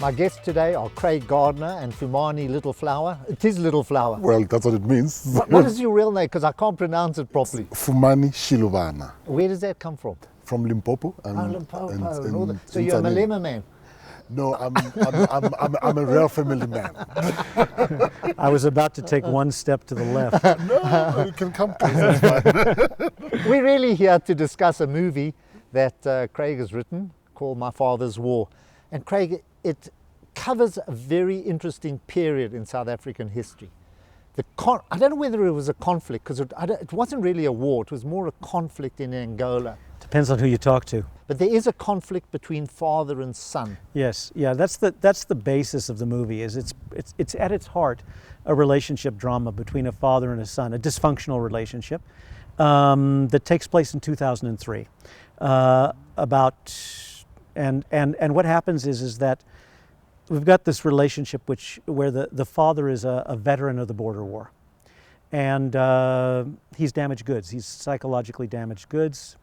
My guests today are Craig Gardner and Fumani Little Flower. It is Little Flower. Well, that's what it means. What is your real name? Because I can't pronounce it properly. Fumani Shilubana. Where does that come from? From Limpopo. Limpopo. So you're a Malema man? No, I'm a real family man. I was about to take one step to the left. No, you can come closer. We're really here to discuss a movie that Craig has written called My Father's War. And Craig, it covers a very interesting period in South African history. I don't know whether it was a conflict, because it wasn't really a war, it was more a conflict in Angola. Depends on who you talk to. But there is a conflict between father and son. Yes, yeah, that's the basis of the movie. It's at its heart a relationship drama between a father and a son, a dysfunctional relationship that takes place in 2003. And what happens is that we've got this relationship where the father is a veteran of the border war, and he's damaged goods. He's psychologically damaged goods.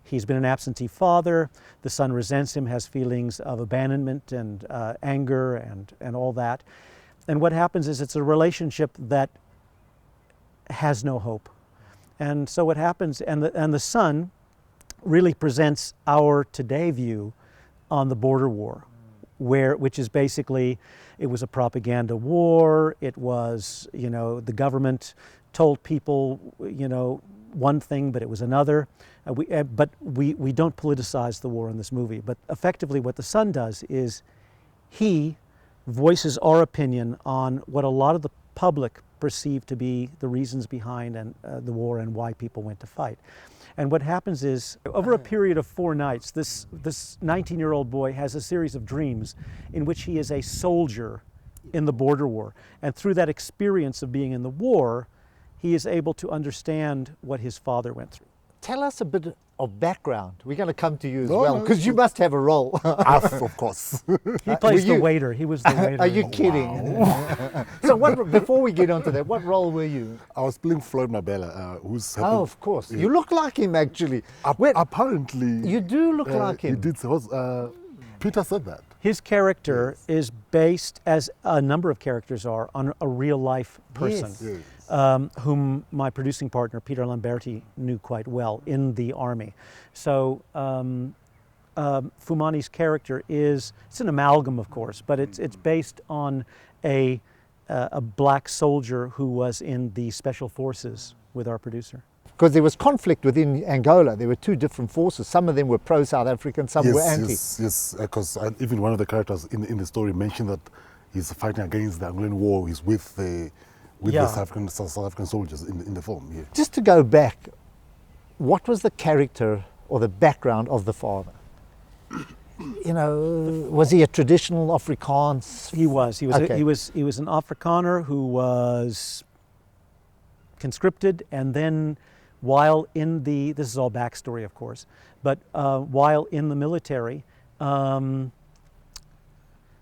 He's been an absentee father. The son resents him, has feelings of abandonment and anger and all that. And what happens is it's a relationship that has no hope. And so what happens, and the son really presents our today view on the border war, which is basically, it was a propaganda war. It was, the government told people, one thing, but it was another. But we don't politicize the war in this movie. But effectively what the son does is he voices our opinion on what a lot of the public perceive to be the reasons behind the war and why people went to fight. And what happens is, over a period of 4 nights, this 19-year-old boy has a series of dreams in which he is a soldier in the border war. And through that experience of being in the war, he is able to understand what his father went through. Tell us a bit of background. We're going to come to you as well, because you must have a role. Of course. He plays the waiter. He was the waiter. Are you kidding? Wow. So before we get onto that, what role were you? I was playing Floyd Mabella, who's... Oh, of course. You look like him, actually. Apparently... You do look like him. He did. Peter said that. His character is based, as a number of characters are, on a real-life person. Yes. Whom my producing partner, Peter Lamberti, knew quite well in the army. So Fumani's character it's an amalgam, of course, but it's based on a black soldier who was in the special forces with our producer. Because there was conflict within Angola. There were 2 different forces. Some of them were pro-South African, some were anti. Yes, because even one of the characters in the story mentioned that he's fighting against the Angolan war. He's with the South African soldiers in the film. Yeah. Just to go back, what was the character or the background of the father? Was he a traditional Afrikaans? He was. Okay. He was an Afrikaner who was conscripted, and then while in this is all backstory, of course, but while in the military,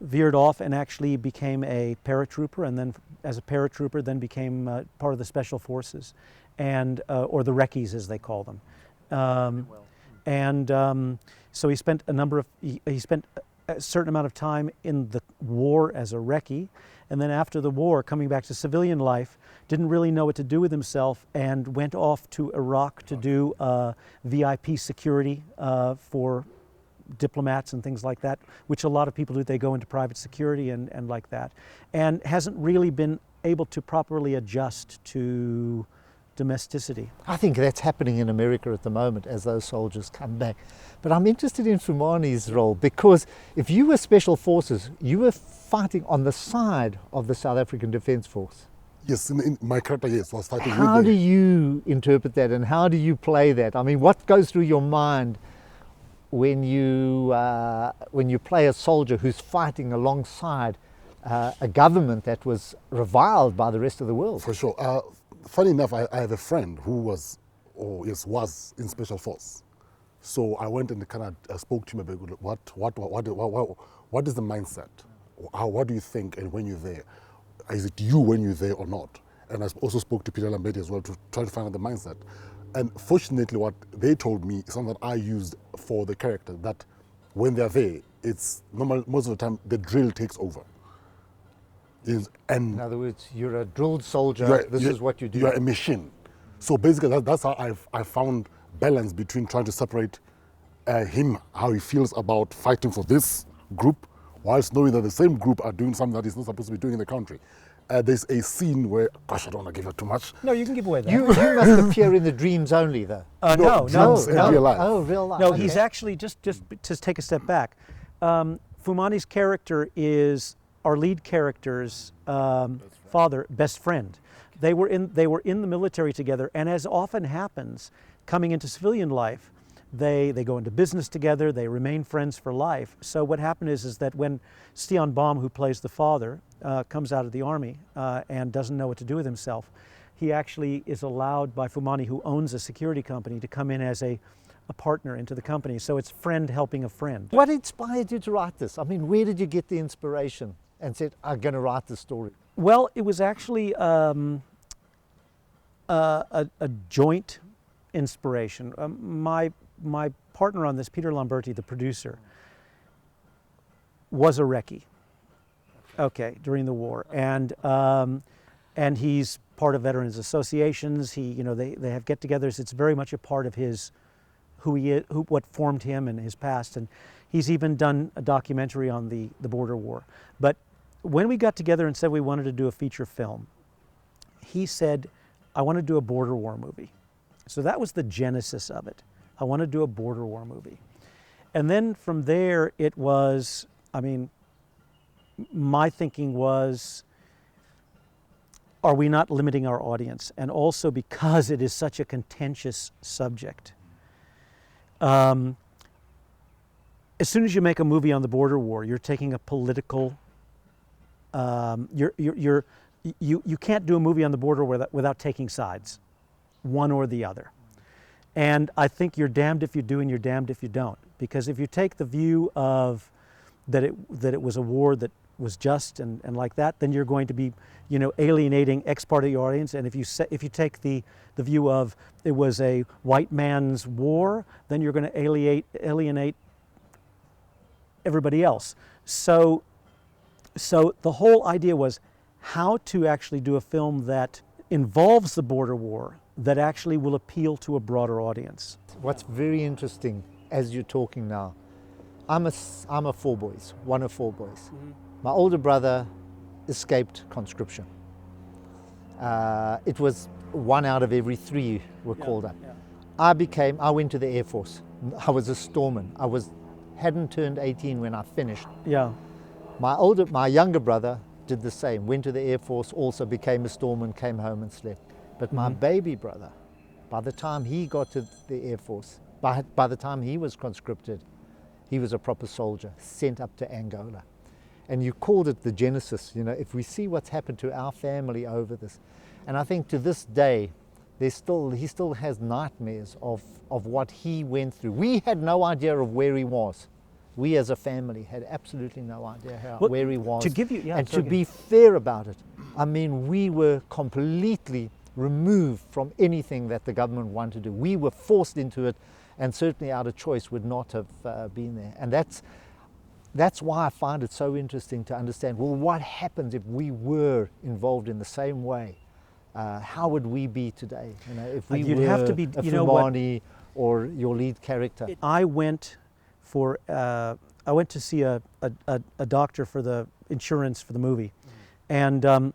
veered off and actually became a paratrooper, and then as a paratrooper then became part of the special forces, and or the recce's as they call them. So he spent he spent a certain amount of time in the war as a recce, and then after the war, coming back to civilian life, didn't really know what to do with himself, and went off to Iraq to do VIP security for diplomats and things like that, which a lot of people do. They go into private security and like that, and hasn't really been able to properly adjust to domesticity. I think that's happening in America at the moment as those soldiers come back. But I'm interested in Fumani's role, because if you were special forces, you were fighting on the side of the South African Defence Force. Yes, in my character, yes, was fighting with How do you interpret that, and how do you play that? I mean, what goes through your mind when you play a soldier who's fighting alongside a government that was reviled by the rest of the world? For sure. Funny enough, I have a friend who was in special force. So I went and kind of spoke to him about what is the mindset? What do you think, and when you're there? Is it you when you're there or not? And I also spoke to Peter Lamberti as well to try to find out the mindset. And fortunately, what they told me is something that I used for the character, that when they're there, it's normal, most of the time the drill takes over. And In other words, you're a drilled soldier. This you're- is what you do. You're a machine. So basically, that's how I found balance between trying to separate him, how he feels about fighting for this group, whilst knowing that the same group are doing something that he's not supposed to be doing in the country. There's a scene where, gosh, I don't want to give it too much. No, you can give away that. You must appear in the dreams only, though. No, dreams in real life. Oh, real life. No, Okay. he's actually, just to take a step back, Fumani's character is our lead character's best friend. They were in the military together, and as often happens, coming into civilian life, they go into business together, they remain friends for life. So what happened is that when Stian Baum, who plays the father, comes out of the army and doesn't know what to do with himself, he actually is allowed by Fumani, who owns a security company, to come in as a partner into the company. So it's friend helping a friend. What inspired you to write this? I mean, where did you get the inspiration and said, I'm going to write this story? Well, it was actually a joint inspiration. My partner on this, Peter Lamberti, the producer, was a recce. Okay, during the war, and he's part of veterans associations. They have get-togethers. It's very much a part of his who he is, what formed him and his past. And he's even done a documentary on the border war. But when we got together and said we wanted to do a feature film, he said, I want to do a border war movie. So that was the genesis of it. I want to do a border war movie. And then from there, it was, my thinking was, are we not limiting our audience? And also because it is such a contentious subject. As soon as you make a movie on the border war, you're taking a political, you can't do a movie on the border without taking sides, one or the other. And I think you're damned if you do and you're damned if you don't. Because if you take the view of that it was a war that was just and like that, then you're going to be, alienating X part of your audience. And if you take the view of it was a white man's war, then you're going to alienate everybody else. So the whole idea was how to actually do a film that involves the border war that actually will appeal to a broader audience. What's very interesting as you're talking now, I'm a one of four boys. Mm-hmm. My older brother escaped conscription. It was 1 out of every 3 were called up. Yeah. I went to the Air Force. I was a storeman. Hadn't turned 18 when I finished. Yeah. My younger brother did the same, went to the Air Force, also became a storeman, came home and slept. But my baby brother, by the time he got to the Air Force, by the time he was conscripted, he was a proper soldier, sent up to Angola. And you called it the genesis, if we see what's happened to our family over this. And I think to this day, he still has nightmares of what he went through. We had no idea of where he was. We as a family had absolutely no idea where he was. To give you, to be fair about it, we were completely removed from anything that the government wanted to do. We were forced into it, and certainly out of choice would not have been there. And that's why I find it so interesting to understand, well, what happens if we were involved in the same way? How would we be today? If we You'd were have to be, a Fumani or your lead character. I went to see a doctor for the insurance for the movie, and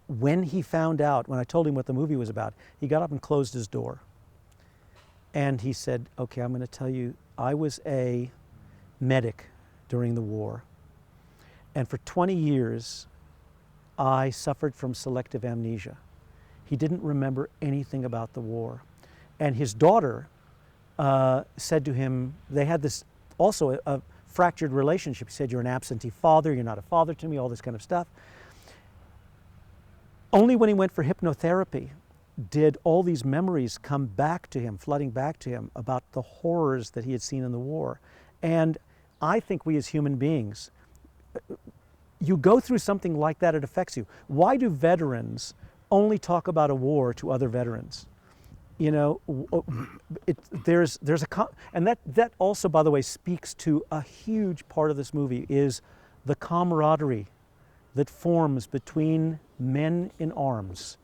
when he found out, when I told him what the movie was about, he got up and closed his door. And he said, okay, I'm going to tell you, I was a medic during the war. And for 20 years, I suffered from selective amnesia. He didn't remember anything about the war. And his daughter said to him, they had this also a fractured relationship. He said, you're an absentee father, you're not a father to me, all this kind of stuff. Only when he went for hypnotherapy did all these memories come back to him, flooding back to him about the horrors that he had seen in the war. And I think we as human beings, you go through something like that, it affects you. Why do veterans only talk about a war to other veterans? you know, there's and that also, by the way, speaks to a huge part of this movie is the camaraderie that forms between men in arms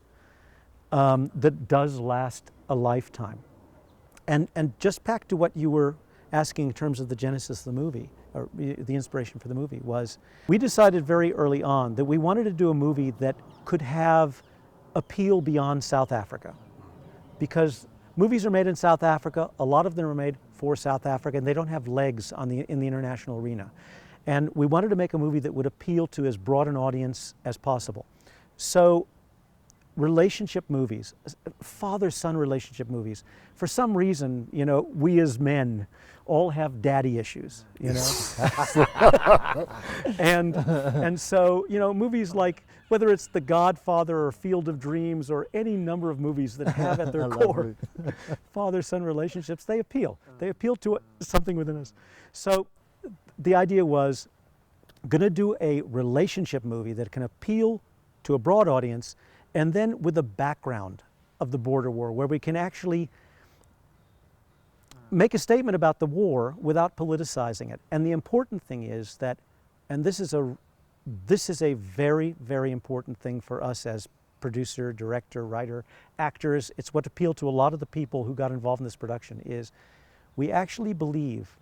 that does last a lifetime. And just back to what you were asking in terms of the genesis of the movie, or the inspiration for the movie, was we decided very early on that we wanted to do a movie that could have appeal beyond South Africa. Because movies are made in South Africa, a lot of them are made for South Africa, and they don't have legs in the international arena. And we wanted to make a movie that would appeal to as broad an audience as possible. So relationship movies, father-son relationship movies, for some reason, you know, we as men all have daddy issues, you know? and so, you know, movies like, whether it's The Godfather or Field of Dreams or any number of movies that have at their core father-son relationships, they appeal. They appeal to something within us. So the idea was, going to do a relationship movie that can appeal to a broad audience, and then with a background of the border war, where we can actually make a statement about the war without politicizing it. And the important thing is that, and this is a very, very important thing for us as producer, director, writer, actors. It's what appealed to a lot of the people who got involved in this production, is we actually believe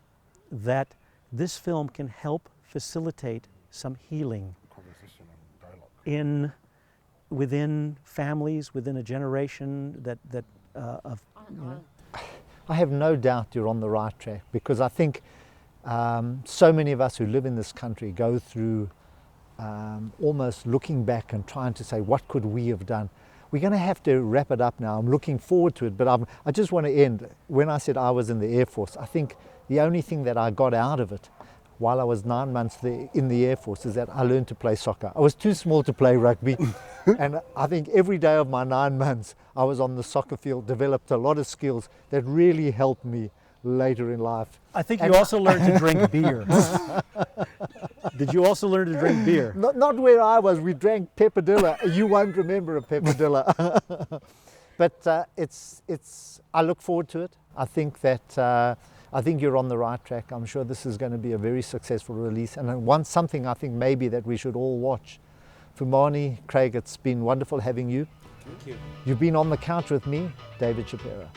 that this film can help facilitate some healing within families, within a generation of, you know. I have no doubt you're on the right track, because I think so many of us who live in this country go through almost looking back and trying to say, what could we have done? We're going to have to wrap it up now. I'm looking forward to it, but I just want to end. When I said I was in the Air Force, I think the only thing that I got out of it while I was 9 months in the Air Force is that I learned to play soccer. I was too small to play rugby, and I think every day of my 9 months I was on the soccer field, developed a lot of skills that really helped me later in life. I think you also learned to drink beer. Did you also learn to drink beer? Not where I was. We drank pepperdilla. You won't remember a pepperdilla. But I look forward to it. I think that I think you're on the right track. I'm sure this is going to be a very successful release, and something I think maybe that we should all watch. Fumani, Craig, it's been wonderful having you. Thank you. You've been on the couch with me, David Shapiro.